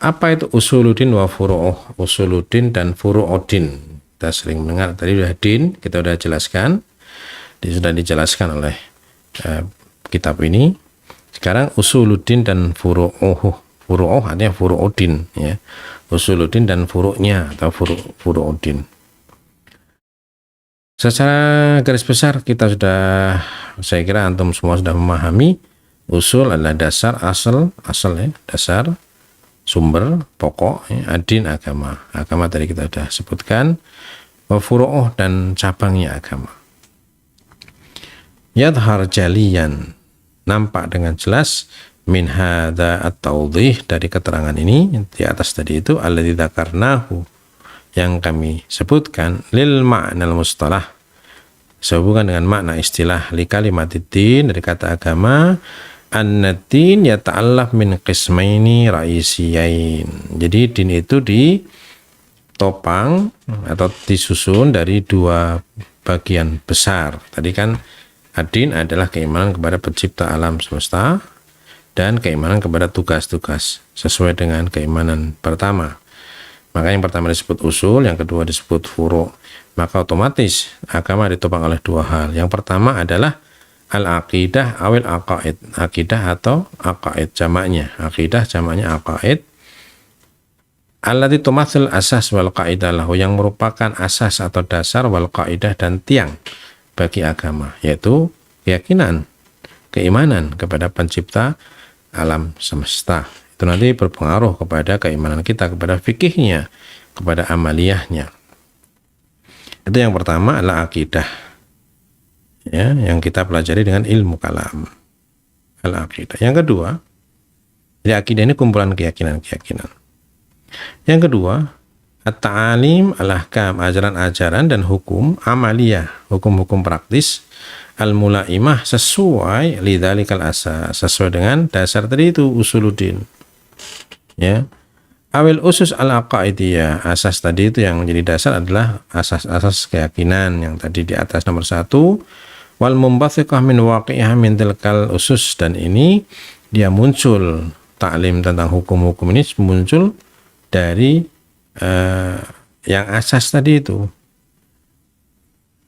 Apa itu usuluddin wa furu'uh? Usuluddin dan furu'uddin. Kita sering mendengar tadi udah din, kita udah jelaskan. Sudah dijelaskan oleh kitab ini. Sekarang usuluddin dan furu'uh. Furu'uh artinya furu'uddin, ya. Usuluddin dan furu'nya atau furu'uddin. Secara garis besar kita sudah, saya kira antum semua sudah memahami usul adalah dasar, asal ya, dasar, sumber, pokok, ya, adin agama. Agama tadi kita sudah sebutkan, furu'uh dan cabangnya agama. Yadhar jaliyan, nampak dengan jelas, min hadza at-tawdih, dari keterangan ini di atas tadi itu, alladzi dzakarnahu, yang kami sebutkan, lil ma'nal mustalah, sehubungan dengan makna istilah li kalimatiddin, dari kata agama, an-din yata'allaf min qismaini raisiyain. Jadi din itu ditopang atau disusun dari dua bagian besar. Tadi kan ad-din adalah keimanan kepada pencipta alam semesta dan keimanan kepada tugas-tugas sesuai dengan keimanan pertama. Maka yang pertama disebut usul, yang kedua disebut furu'. Maka otomatis agama ditopang oleh dua hal. Yang pertama adalah al-aqidah awil aqaid. Aqidah atau aqaid jamaknya. Aqidah jamaknya aqaid. Allati tumatsil asas wal qaidah lahu, yang merupakan asas atau dasar wal qaidah dan tiang bagi agama, yaitu keyakinan, keimanan kepada pencipta alam semesta. Itu nanti berpengaruh kepada keimanan kita, kepada fikihnya, kepada amaliyahnya. Itu yang pertama adalah akidah, ya, yang kita pelajari dengan ilmu kalam, al-aqidah. Yang kedua, jadi akidah ini kumpulan keyakinan-keyakinan. Yang kedua, at-ta'alim al-ahkam, ajaran-ajaran dan hukum amaliyah, hukum-hukum praktis, al-mulaimah, sesuai lidzalikal asas, sesuai dengan dasar tadi itu, usuluddin, ya. Awil usus al-aqaidiyah, asas tadi itu yang menjadi dasar adalah asas-asas keyakinan yang tadi di atas nomor 1. Wal mumbathiqah min waqi'ah min tilkal usus, dan ini dia muncul, taklim tentang hukum-hukum ini muncul dari yang asas tadi itu.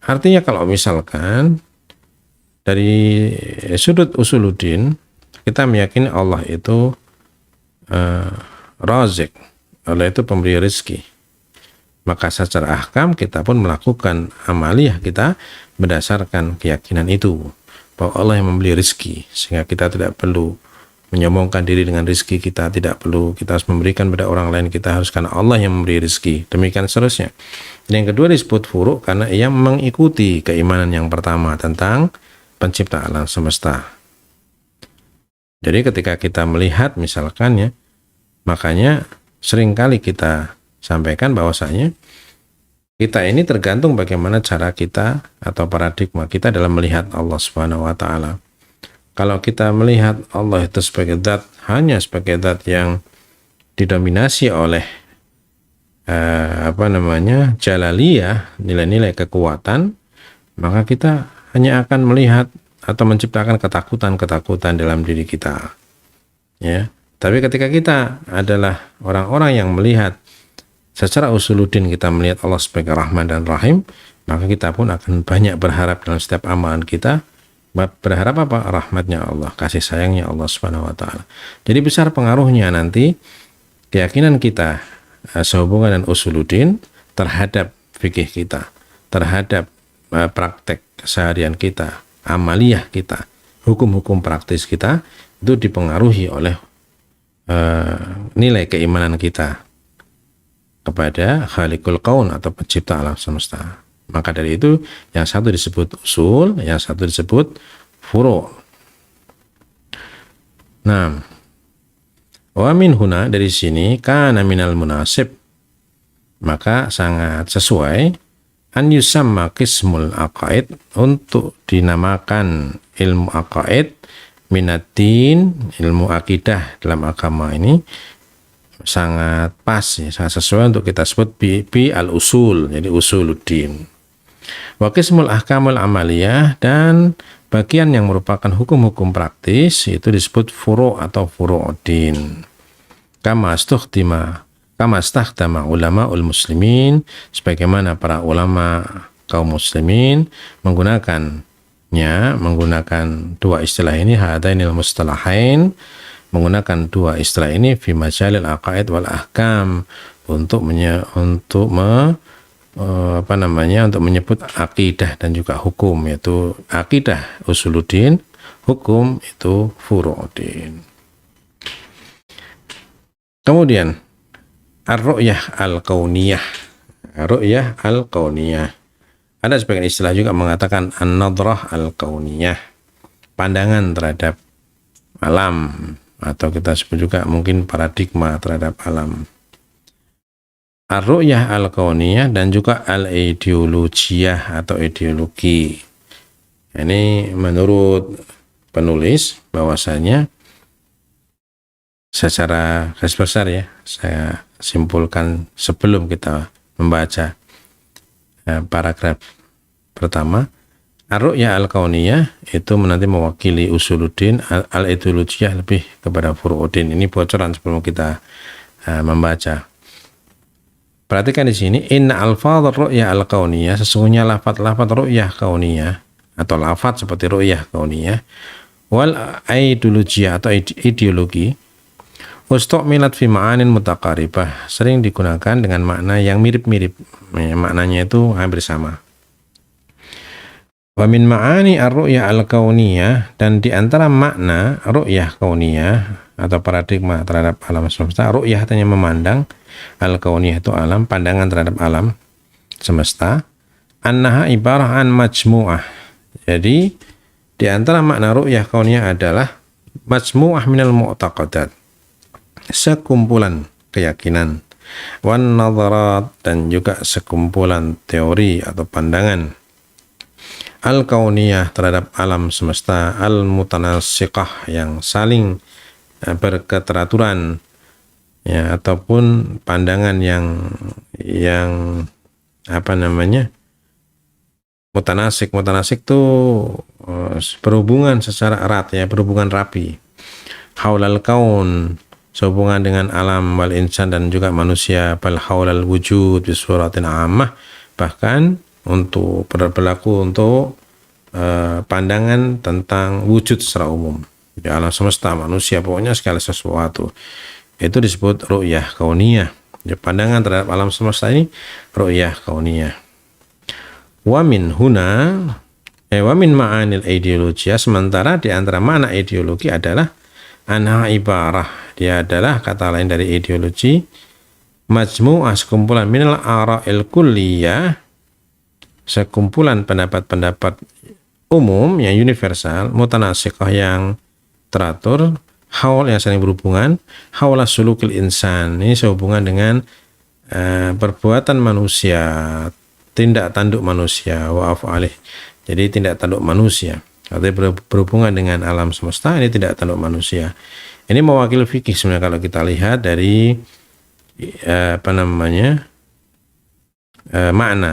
Artinya kalau misalkan dari sudut usuluddin kita meyakini Allah itu Razik, Allah itu pemberi rezeki, maka secara ahkam kita pun melakukan amaliyah kita berdasarkan keyakinan itu bahwa Allah yang memberi rezeki, sehingga kita tidak perlu menyombongkan diri dengan rezeki kita, tidak perlu kita harus memberikan pada orang lain, kita harus karena Allah yang memberi rezeki, demikian seterusnya. Dan yang kedua disebut furu' karena ia mengikuti keimanan yang pertama tentang pencipta alam semesta. Jadi ketika kita melihat misalkan, ya, makanya seringkali kita sampaikan bahwasanya kita ini tergantung bagaimana cara kita atau paradigma kita dalam melihat Allah Subhanahu wa taala. Kalau kita melihat Allah itu sebagai zat, hanya sebagai zat yang didominasi oleh jalaliyah, nilai-nilai kekuatan, maka kita hanya akan melihat atau menciptakan ketakutan-ketakutan dalam diri kita, ya. Tapi ketika kita adalah orang-orang yang melihat secara usuluddin, kita melihat Allah sebagai Rahman dan Rahim, maka kita pun akan banyak berharap dalam setiap amalan kita. Berharap apa? Rahmatnya Allah, kasih sayangnya Allah Subhanahu wa taala. Jadi besar pengaruhnya nanti keyakinan kita sehubungan dengan usuluddin terhadap fikih kita, terhadap praktek keseharian kita, amaliyah kita, hukum-hukum praktis kita, itu dipengaruhi oleh nilai keimanan kita kepada Khaliqul Kaun atau pencipta alam semesta. Maka dari itu yang satu disebut usul, yang satu disebut furu'. Nah, wa min huna, dari sini, kana minal munasib, maka sangat sesuai an yusamma qismul aqaid, untuk dinamakan ilmu aqaid minaddin, ilmu akidah dalam agama ini sangat pas, ya, sangat sesuai untuk kita sebut bi al-usul, jadi usuluddin. Wa qismul ahkamul amaliyah, dan bagian yang merupakan hukum-hukum praktis itu disebut furu' atau furu'uddin. kama stakhdama ulamaul muslimin, sebagaimana para ulama kaum muslimin menggunakan dua istilah ini, hadainil mustalahain, menggunakan dua istilah ini fi majalil aqaid wal ahkam untuk menyebut akidah dan juga hukum, yaitu akidah usuluddin, hukum itu furu'uddin. Kemudian ar-ru'yah al-kauniyah. Ru'yah al-kauniyah. Ada sebagian istilah juga mengatakan an-nadrah al-kauniyah, pandangan terhadap alam, atau kita sebut juga mungkin paradigma terhadap alam. Ar-ru'yah al-kauniyah dan juga al-ideologiyah atau ideologi. Ini menurut penulis bahwasanya secara garis besar ya, saya simpulkan sebelum kita membaca paragraf pertama, ar-ru'yah al-kauniyah itu nanti mewakili usuluddin, al-ideologiyah lebih kepada furu'uddin. Ini bocoran sebelum kita membaca. Perhatikan di sini, inna alfadz ru'yah al-kauniyah, sesungguhnya lafaz-lafaz ru'yah kauniyah atau lafaz seperti ru'yah kauniyah wal ideologiyah atau ideologi ustu'milat fi ma'anin mutaqaribah, sering digunakan dengan makna yang mirip-mirip, maknanya itu hampir sama. Wa min ma'ani ar-ru'yah al-kauniyah, dan di antara makna ru'yah kauniyah atau paradigma terhadap alam semesta, ru'yah artinya memandang, al-kauniyah itu alam, pandangan terhadap alam semesta, annaha ibarah an majmu'ah. Jadi di antara makna ru'yah kauniyah adalah majmu'ah minal mu'taqadat, sekumpulan keyakinan, wan nadharat, dan juga sekumpulan teori atau pandangan, al-kauniyah terhadap alam semesta, al-mutanasiqah yang saling berketeraturan, ya, ataupun pandangan yang mutanasik itu berhubungan secara erat, ya, berhubungan rapi, haulal kaun, sehubungan dengan alam, wal insan, dan juga manusia, bal haulal wujud bisuratin ammah, bahkan untuk berlaku untuk pandangan tentang wujud secara umum, di alam semesta, manusia, pokoknya segala sesuatu itu disebut ru'yah kauniyah. Ya, pandangan terhadap alam semesta ini ru'yah kauniyah. Wa min ma'anil ideologiyah, sementara di antara makna ideologi adalah anha ibarah, dia adalah kata lain dari ideologi, majmu'ah, sekumpulan, minal ara'il kulliyah, sekumpulan pendapat-pendapat umum yang universal, mutanasiqah yang teratur, haul yang saling berhubungan, haula sulukil insan, ini sehubungan dengan perbuatan manusia, tindak tanduk manusia, wa af'alih, jadi tindak tanduk manusia, artinya berhubungan dengan alam semesta, ini tindak tanduk manusia. Ini mewakili fikih sebenarnya kalau kita lihat dari makna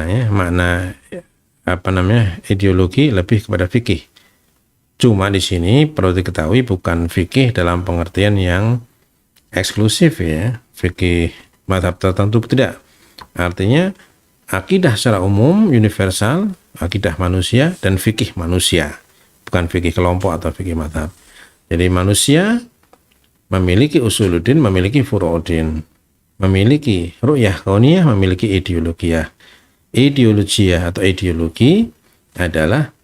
ideologi lebih kepada fikih. Cuma di sini perlu diketahui bukan fikih dalam pengertian yang eksklusif, ya, fikih mazhab tertentu, tidak. Artinya akidah secara umum universal, akidah manusia, dan fikih manusia, bukan fikih kelompok atau fikih mazhab. Jadi manusia memiliki usuluddin, memiliki furu'uddin, memiliki ru'yah kauniyah, memiliki ideologiyah. Ideologiyah atau ideologi adalah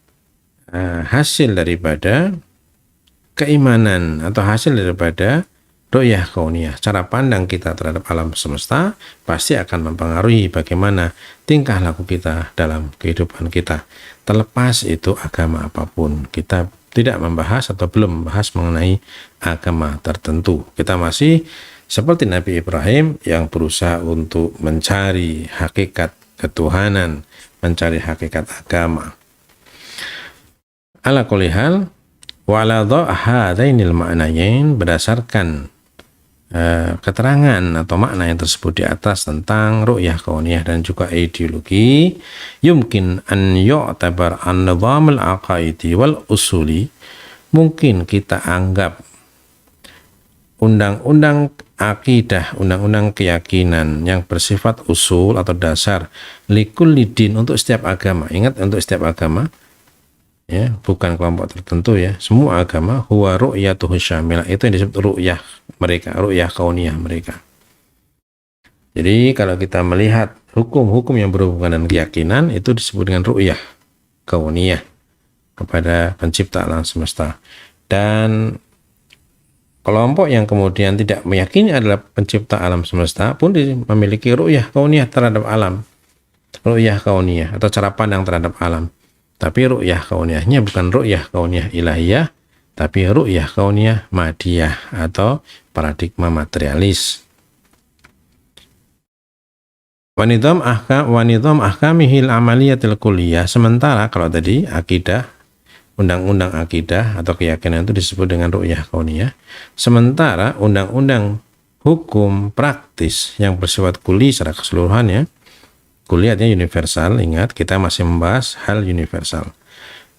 hasil daripada keimanan atau hasil daripada ru'yah kauniyah. Cara pandang kita terhadap alam semesta pasti akan mempengaruhi bagaimana tingkah laku kita dalam kehidupan kita. Terlepas itu agama apapun, kita tidak membahas atau belum membahas mengenai agama tertentu. Kita masih seperti Nabi Ibrahim yang berusaha untuk mencari hakikat ketuhanan, mencari hakikat agama. Ala kulli hal, wa ala hadainil ma'nayain, berdasarkan keterangan atau makna yang tersebut di atas tentang ru'yah kauniyah dan juga ideologi, yumkin an yu'tabar an-nizam al-aqaidi wal usuli, mungkin kita anggap undang-undang akidah, undang-undang keyakinan yang bersifat usul atau dasar likulli din, untuk setiap agama. Ingat, untuk setiap agama, ya, bukan kelompok tertentu, ya, semua agama. Huwa ru'yatuhu syamilah, itu yang disebut ru'yah mereka, ru'yah kauniyah mereka. Jadi kalau kita melihat hukum-hukum yang berhubungan dengan keyakinan, itu disebut dengan ru'yah kauniyah kepada pencipta alam semesta. Dan kelompok yang kemudian tidak meyakini adalah pencipta alam semesta pun memiliki ru'yah kauniyah terhadap alam, ru'yah kauniyah atau cara pandang terhadap alam. Tapi ru'yah kauniyahnya bukan ru'yah kauniyah ilahiyah, tapi ru'yah kauniyah madiyah atau paradigma materialis. Wanidham ahkamihil amaliyatil kulliyah. Sementara kalau tadi akidah, undang-undang akidah atau keyakinan itu disebut dengan ru'yah kauniyah. Sementara undang-undang hukum praktis yang bersifat kuli secara keseluruhannya, kuli artinya universal. Ingat, kita masih membahas hal universal.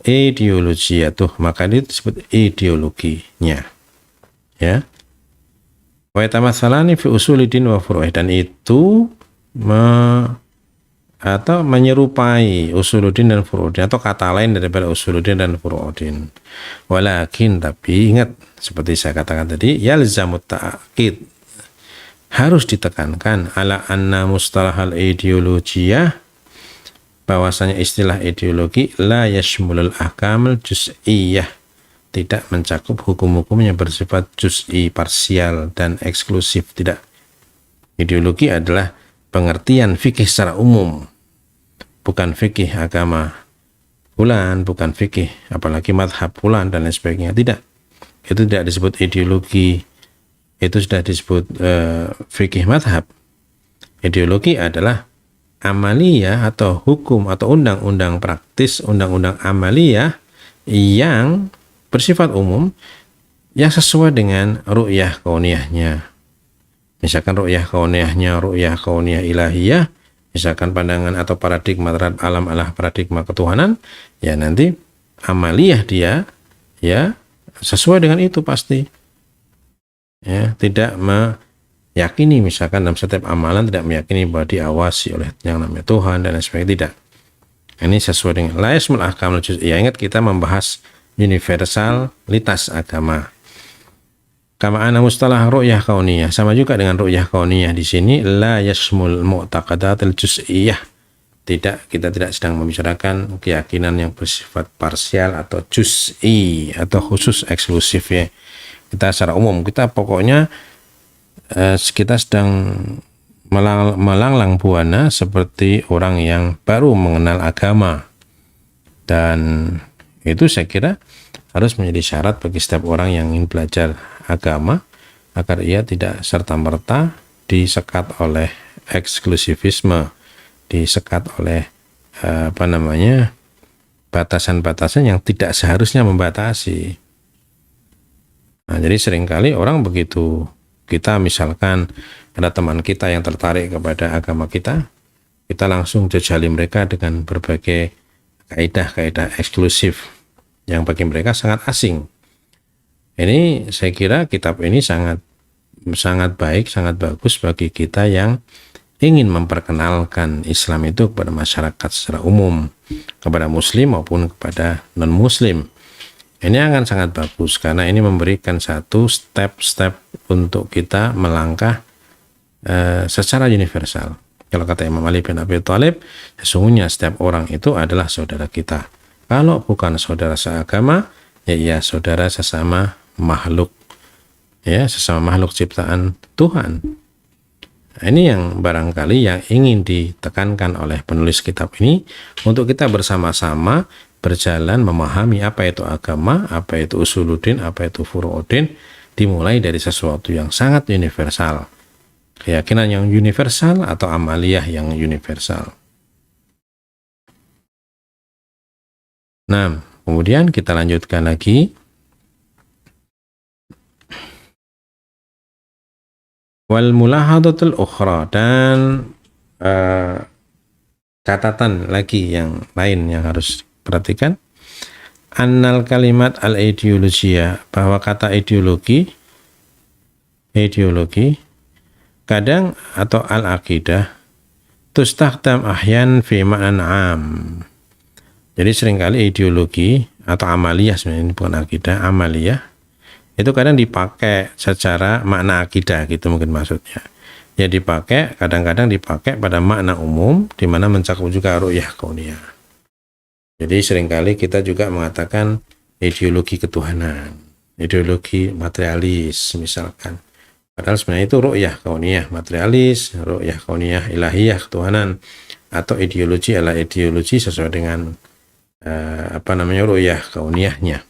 Ideologi tuh, maka itu disebut ideologinya. Ya. Wa yatamatsalani fi usulidin wa furu'ih, dan itu menyerupai usuluddin dan furu'uddin, atau kata lain daripada usuluddin dan furu'uddin. Walakin, tapi ingat, seperti saya katakan tadi, yalzamut ta'kid, harus ditekankan ala anna mustalahal ideologiyah, bahwasanya istilah ideologi la yashmulul ahkamul juz'iyah, tidak mencakup hukum-hukum yang bersifat juz'i, parsial dan eksklusif. Tidak. Ideologi adalah pengertian fikih secara umum, bukan fikih agama fulan, bukan fikih apalagi madhab fulan dan lain sebagainya. Tidak, itu tidak disebut ideologi, itu sudah disebut fikih madhab. Ideologi adalah amaliyah atau hukum atau undang-undang praktis, undang-undang amaliyah yang bersifat umum, yang sesuai dengan ru'yah kauniyahnya. Misalkan ru'yah kauniyahnya ru'yah kauniyah ilahiyah, misalkan pandangan atau paradigma terhadap alam adalah paradigma ketuhanan, ya nanti amaliyah dia ya sesuai dengan itu pasti. Ya, tidak meyakini misalkan dalam setiap amalan tidak meyakini bahwa diawasi oleh yang namanya Tuhan dan lain sebagainya, tidak. Ini sesuai dengan la yasmul ahkamul juz'iyah. Ingat, kita membahas universalitas agama. Kama ana mustalah ru'yah kauniyah, sama juga dengan ru'yah kauniyah di sini la yasmul mu'taqadatil juz'iyah. Tidak, kita tidak sedang membicarakan keyakinan yang bersifat parsial atau juz'i atau khusus eksklusif, ya. Kita secara umum, kita pokoknya kita sedang melanglang buana seperti orang yang baru mengenal agama, dan itu saya kira harus menjadi syarat bagi setiap orang yang ingin belajar agama, agar ia tidak serta-merta disekat oleh eksklusivisme, disekat oleh batasan-batasan yang tidak seharusnya membatasi. Nah, jadi seringkali orang begitu, kita misalkan ada teman kita yang tertarik kepada agama kita langsung jejali mereka dengan berbagai kaidah-kaidah eksklusif yang bagi mereka sangat asing. Ini saya kira kitab ini sangat baik, sangat bagus bagi kita yang ingin memperkenalkan Islam itu kepada masyarakat secara umum, kepada muslim maupun kepada non-muslim. Ini akan sangat bagus karena ini memberikan satu step-step untuk kita melangkah secara universal. Kalau kata Imam Ali bin Abi Thalib, sesungguhnya setiap orang itu adalah saudara kita. Kalau bukan saudara seagama, ya saudara sesama makhluk, ya, sesama makhluk ciptaan Tuhan. Ini yang barangkali yang ingin ditekankan oleh penulis kitab ini, untuk kita bersama-sama berjalan memahami apa itu agama, apa itu usuluddin, apa itu furu'uddin, dimulai dari sesuatu yang sangat universal, keyakinan yang universal atau amaliyah yang universal. Nah, kemudian kita lanjutkan lagi. Wal mulahadatul ukhra, dan catatan lagi yang lain yang harus perhatikan. Annal kalimat al ideologiyah, bahwa kata ideologi Kadang atau al-aqidah tustakhdam ahyan fi ma'nan 'am. Jadi seringkali ideologi atau amaliyah, sebenarnya ini bukan akidah, amaliyah itu kadang dipakai secara makna akidah gitu mungkin maksudnya. Ya dipakai, kadang-kadang dipakai pada makna umum di mana mencakup juga ru'yah kauniyah. Jadi seringkali kita juga mengatakan ideologi ketuhanan, ideologi materialis misalkan. Padahal sebenarnya itu ru'yah kauniyah materialis, ru'yah kauniyah ilahiyah ketuhanan, atau ideologi adalah ideologi sesuai dengan ru'yah kauniyahnya.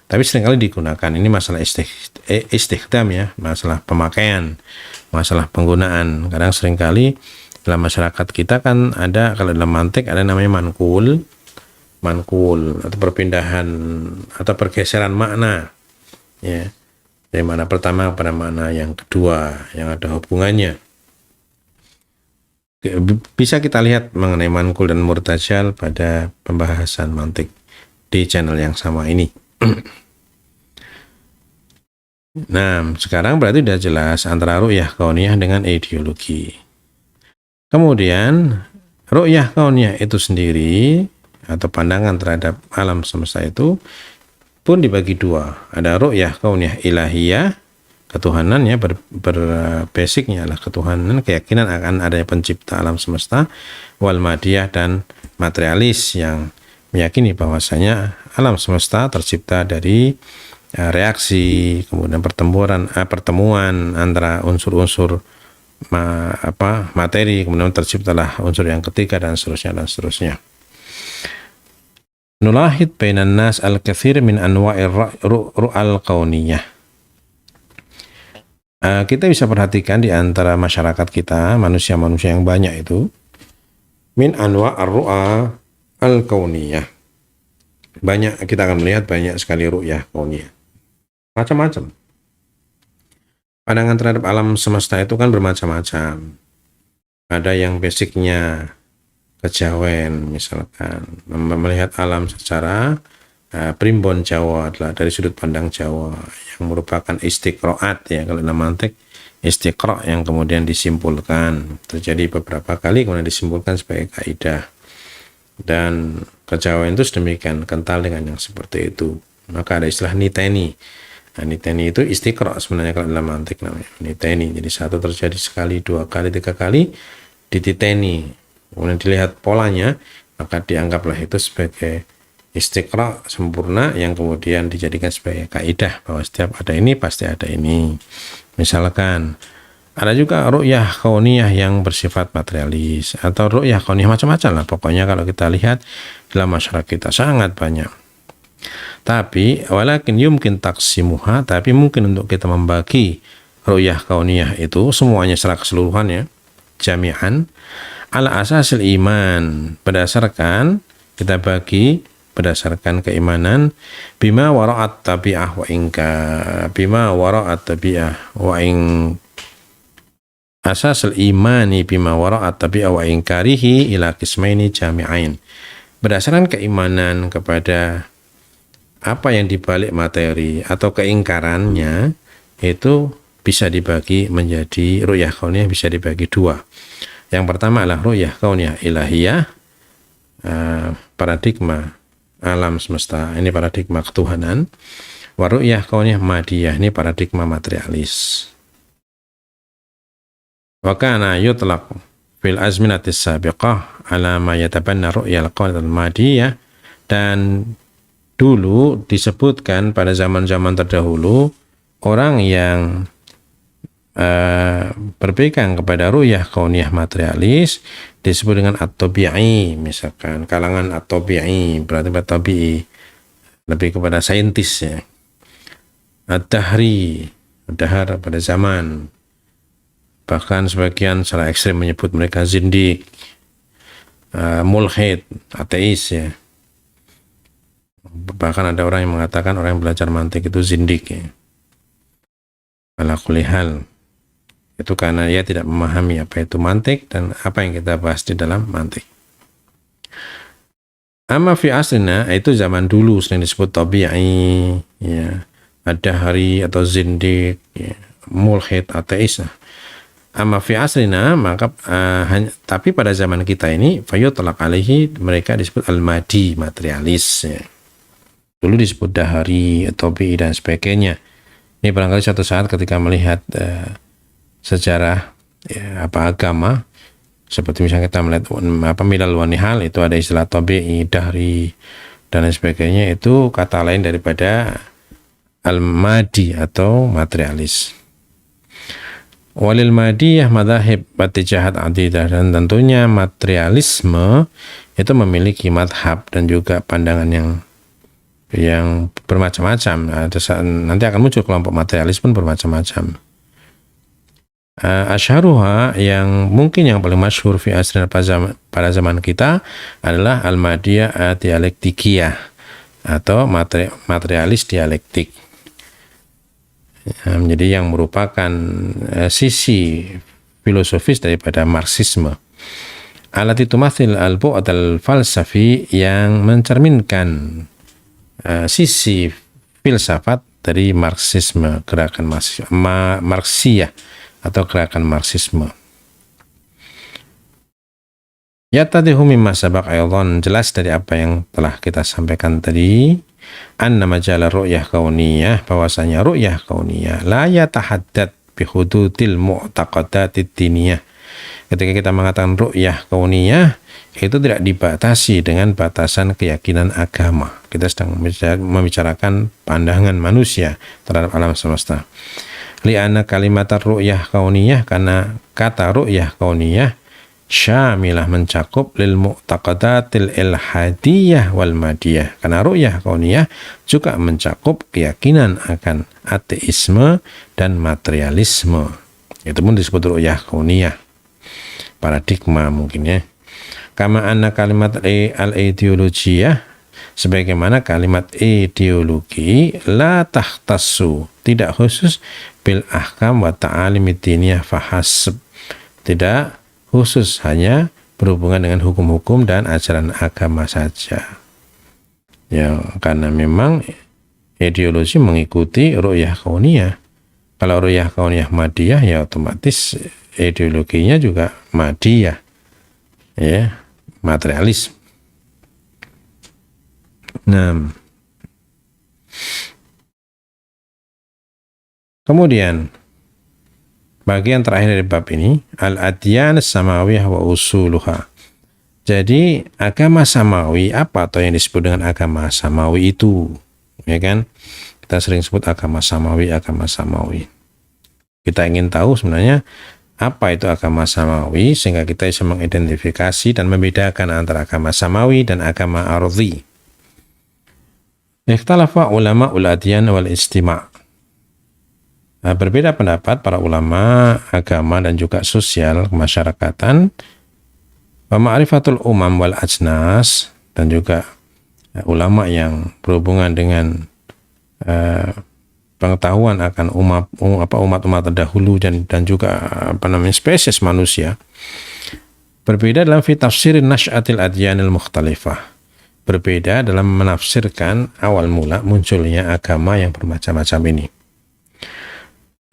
Tapi seringkali digunakan, ini masalah istikhdam ya, masalah pemakaian, masalah penggunaan. Kadang seringkali dalam masyarakat kita kan ada, kalau dalam mantik ada namanya mankul atau perpindahan atau pergeseran makna ya, dari makna pertama pada makna yang kedua yang ada hubungannya. Bisa kita lihat mengenai mankul dan murtajal pada pembahasan mantik di channel yang sama ini. Nah, sekarang berarti sudah jelas antara ru'yah kauniyah dengan ideologi. Kemudian ru'yah kauniyah itu sendiri atau pandangan terhadap alam semesta itu pun dibagi dua. Ada ru'yah kauniyah ilahiyah, ketuhanan ya, berbasicnya adalah ketuhanan, keyakinan akan adanya pencipta alam semesta, wal madiyah, dan materialis yang meyakini bahwasanya alam semesta tercipta dari reaksi, kemudian pertemuan antara unsur-unsur materi, kemudian terciptalah unsur yang ketiga, dan seterusnya. Nulahid bainan nas al-kathir min anwa'ir ru'al kauniyah. Kita bisa perhatikan di antara masyarakat kita, manusia-manusia yang banyak itu, min anwa'ar ru'a al-kauniyah. Banyak, kita akan melihat banyak sekali ru'yah kauniyah. Macam-macam. Pandangan terhadap alam semesta itu kan bermacam-macam. Ada yang basicnya kejawen, misalkan melihat alam secara primbon Jawa, adalah dari sudut pandang Jawa, yang merupakan istiqro'at ya, kalau dalam mantik istiqro' yang kemudian disimpulkan, terjadi beberapa kali kemudian disimpulkan sebagai kaidah. Dan kejawen itu sedemikian kental dengan yang seperti itu, maka ada istilah niteni. Nah, niteni itu istiqro' sebenarnya kalau dalam mantik namanya niteni. Jadi satu terjadi sekali, dua kali, tiga kali, dititeni, kemudian dilihat polanya, maka dianggaplah itu sebagai istiqra' sempurna yang kemudian dijadikan sebagai kaidah bahwa setiap ada ini pasti ada ini. Misalkan ada juga ru'yah kauniyah yang bersifat materialis, atau ru'yah kauniyah macam-macam lah pokoknya. Kalau kita lihat dalam masyarakat kita sangat banyak. Tapi walakin yumkin taksimuha, tapi mungkin untuk kita membagi ru'yah kauniyah itu semuanya secara keseluruhan ya, jami'an, ala asasil iman, berdasarkan kita bagi berdasarkan keimanan, bima wara'at tabi'ah wa inka, bima wara'at tabi'ah wa in asasil imani bima wara'at tabi'ah wa inkarihi ila qismaini jami'ain. Berdasarkan keimanan kepada apa yang dibalik materi atau keingkarannya, itu bisa dibagi menjadi ru'yah kauniyah, bisa dibagi dua. Yang pertama adalah ru'yah kauniyah ilahiyah, paradigma alam semesta, ini paradigma ketuhanan. Wa ru'yah kauniyah madiyah, ini paradigma materialis. Wa kana yutlaq fil azminatis sabiqah ala ma yatabanna ru'yal kauniyah madiyah, dan dulu disebutkan pada zaman-zaman terdahulu orang yang berpegang kepada ru'yah kauniyah materialis disebut dengan at-tabi'i, misalkan kalangan at-tabi'i, berarti at-tabi'i lebih kepada saintis ya. Ad-dahri, dahar pada zaman, bahkan sebagian secara ekstrem menyebut mereka zindik, mulhid, ateis ya. Bahkan ada orang yang mengatakan orang yang belajar mantik itu zindik ya. Ala kulli hal, itu karena dia tidak memahami apa itu mantik dan apa yang kita bahas di dalam mantik. Amma fi asrina, itu zaman dulu sering disebut tabi'i ya, ad-dahri atau zindik ya, mulhid, ateis. Amma fi asrina, maka tapi pada zaman kita ini fayutlaq alaihi, mereka disebut al-madi, materialis ya. Dulu disebut dahari, tobi dan sebagainya. Ini barangkali suatu saat ketika melihat sejarah ya, agama, seperti misalnya kita melihat milal wa nihal, itu ada istilah tobi, dahri dan lain sebagainya, itu kata lain daripada al-madi atau materialis. Walil madiyah madzahib wattijahat adidah, dan tentunya materialisme itu memiliki madhab dan juga pandangan yang bermacam-macam. Nanti akan muncul kelompok materialis pun bermacam-macam. Asyharuha, yang mungkin yang paling masyhur fi asrina pada zaman kita adalah al-madiyah dialektikiyah atau materialis dialektik. Menjadi yang merupakan sisi filosofis daripada Marxisme. Alati tumathil al-bu'd al-falsafi, yang mencerminkan sisi filsafat dari Marxisme, gerakan Marxiyah atau gerakan Marxisme. Yatadihu mimma sabaq aydan, jelas dari apa yang telah kita sampaikan tadi, anna majala ru'yah kauniyah, bahwasanya ru'yah kauniyah la yatahaddad bi hududil mu'taqadatid diniyah. Ketika kita mengatakan ru'yah kauniyah, itu tidak dibatasi dengan batasan keyakinan agama. Kita sedang membicarakan pandangan manusia terhadap alam semesta. Li'anna kalimat ru'yah kauniyah, karena kata ru'yah kauniyah syamilah, mencakup lil mu'taqadatil ilhadiyah wal madiyah, karena ru'yah kauniyah juga mencakup keyakinan akan ateisme dan materialisme. Itu pun disebut ru'yah kauniyah, paradigma mungkin ya. Kama anna kalimat al-ideologiyah, sebagaimana kalimat ideologi la tahtassu, tidak khusus bil ahkam wa ta'alimid diniyah fahasb, tidak khusus hanya berhubungan dengan hukum-hukum dan ajaran agama saja. Ya, karena memang ideologi mengikuti ru'yah kauniyah. Kalau ru'yah kauniyah madiyah, ya otomatis ideologinya juga madiyah. Ya, materialis. Nah, kemudian bagian terakhir dari bab ini, al-adyan samawiyah wa usuluha. Jadi agama samawi, apa atau yang disebut dengan agama samawi itu, ya kan? Kita sering sebut agama samawi, agama samawi. Kita ingin tahu sebenarnya apa itu agama samawi, sehingga kita bisa mengidentifikasi dan membedakan antara agama samawi dan agama ardhi. Ikhtalafa ulama ul-adyan wal istima'. Berbeda pendapat para ulama agama dan juga sosial kemasyarakatan, wa ma'rifatul umam wal ajnas, dan juga ulama yang berhubungan dengan pengetahuan akan umat-umat terdahulu dan juga spesies manusia, berbeda dalam fi tafsirin nasy'atil adyanil mukhtalifah, berbeda dalam menafsirkan awal mula munculnya agama yang bermacam-macam ini.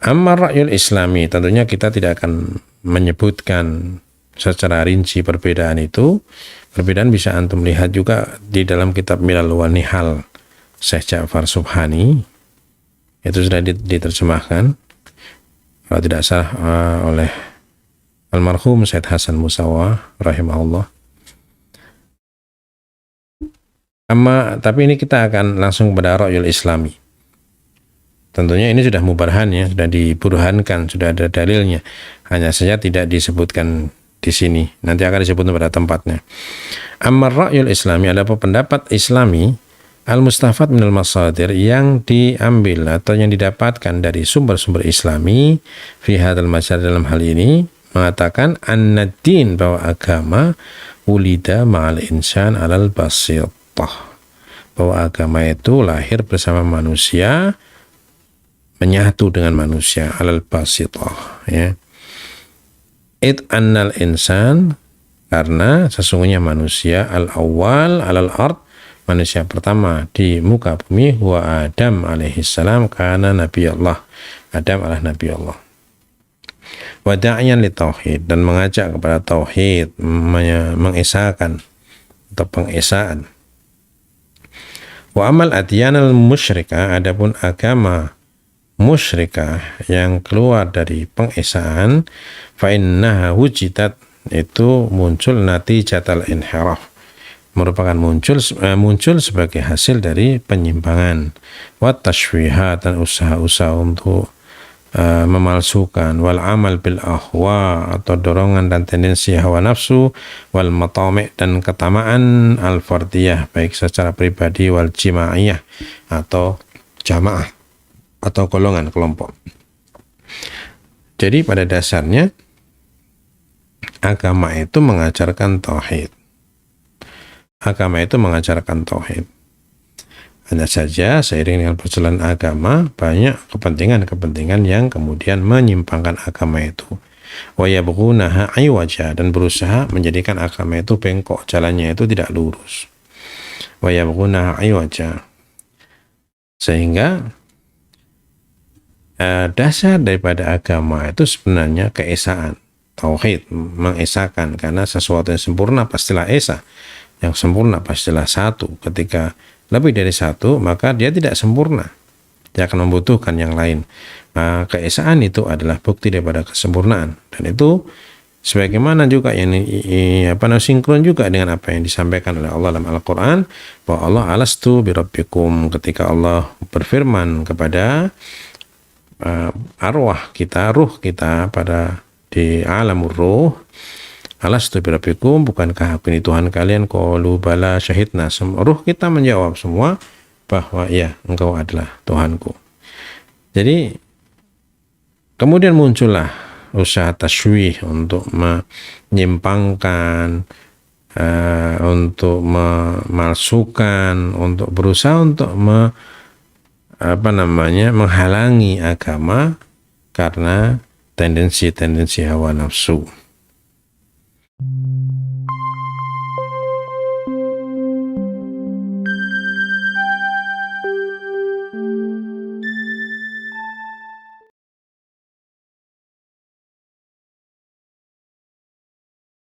Amma ra'yul islami, tentunya kita tidak akan menyebutkan secara rinci perbedaan itu. Perbedaan bisa antum lihat juga di dalam kitab Milal wa Nihal Syekh Ja'far Subhani, itu sudah diterjemahkan kalau tidak salah oleh almarhum Said Hasan Musawa rahimahullah. Tapi ini kita akan langsung kepada ra'yul islami. Tentunya ini sudah mubarhan ya, sudah diburhankan, sudah ada dalilnya. Hanya saja tidak disebutkan di sini. Nanti akan disebut pada tempatnya. Amma ra'yul islami, ada pendapat islami al-mustafad minal masadir, yang diambil atau yang didapatkan dari sumber-sumber islami fi hadzal masyar, dalam hal ini mengatakan an-din, bahwa agama ulida ma'al insan alal basitah, bahwa agama itu lahir bersama manusia, menyatu dengan manusia, alal basitah ya. It annal insan, karena sesungguhnya manusia al-awwal alal ard, manusia pertama di muka bumi, huwa Adam alaihissalam, karena Nabi Allah, Adam adalah Nabi Allah. wa da'iyan li tauhid, dan mengajak kepada tauhid, mengesahkan atau pengesaan. Wa amal adyanal musyrikah, adapun agama musyrikah yang keluar dari pengesaan, fa innaha wujidat, itu muncul natijatal inhiraf, merupakan muncul sebagai hasil dari penyimpangan, wa tashwihat, dan usaha-usaha untuk memalsukan, wal amal bil ahwa, atau dorongan dan tendensi hawa nafsu, wal matami', dan ketamaan al fardiyah, baik secara pribadi, wal jima'iyah, atau jamaah atau golongan kelompok. Jadi pada dasarnya agama itu mengajarkan tauhid. Agama itu mengajarkan tauhid. Hanya saja seiring dengan perjalanan agama, banyak kepentingan-kepentingan yang kemudian menyimpangkan agama itu. Wa yabghunaha iwaja, dan berusaha menjadikan agama itu bengkok, jalannya itu tidak lurus. Wa yabghunaha iwaja. Sehingga dasar daripada agama itu sebenarnya keesaan, tauhid, mengesahkan, karena sesuatu yang sempurna pastilah esa. Yang sempurna pastilah satu. Ketika lebih dari satu, maka dia tidak sempurna. Dia akan membutuhkan yang lain. Keesaan itu adalah bukti daripada kesempurnaan. Dan itu sebagaimana juga yang sinkron juga dengan apa yang disampaikan oleh Allah dalam Al-Quran, bahwa Allah alastu birabbikum, ketika Allah berfirman kepada arwah kita, ruh kita pada di alamur ruh, alastu birabbikum, bukankah aku ini Tuhan kalian? Qalu bala syahidna, ruh kita menjawab semua bahwa ya, engkau adalah Tuhanku. Jadi kemudian muncullah usaha tasywih untuk menyimpangkan, untuk memalsukan, untuk berusaha untuk menghalangi agama karena tendensi-tendensi hawa nafsu.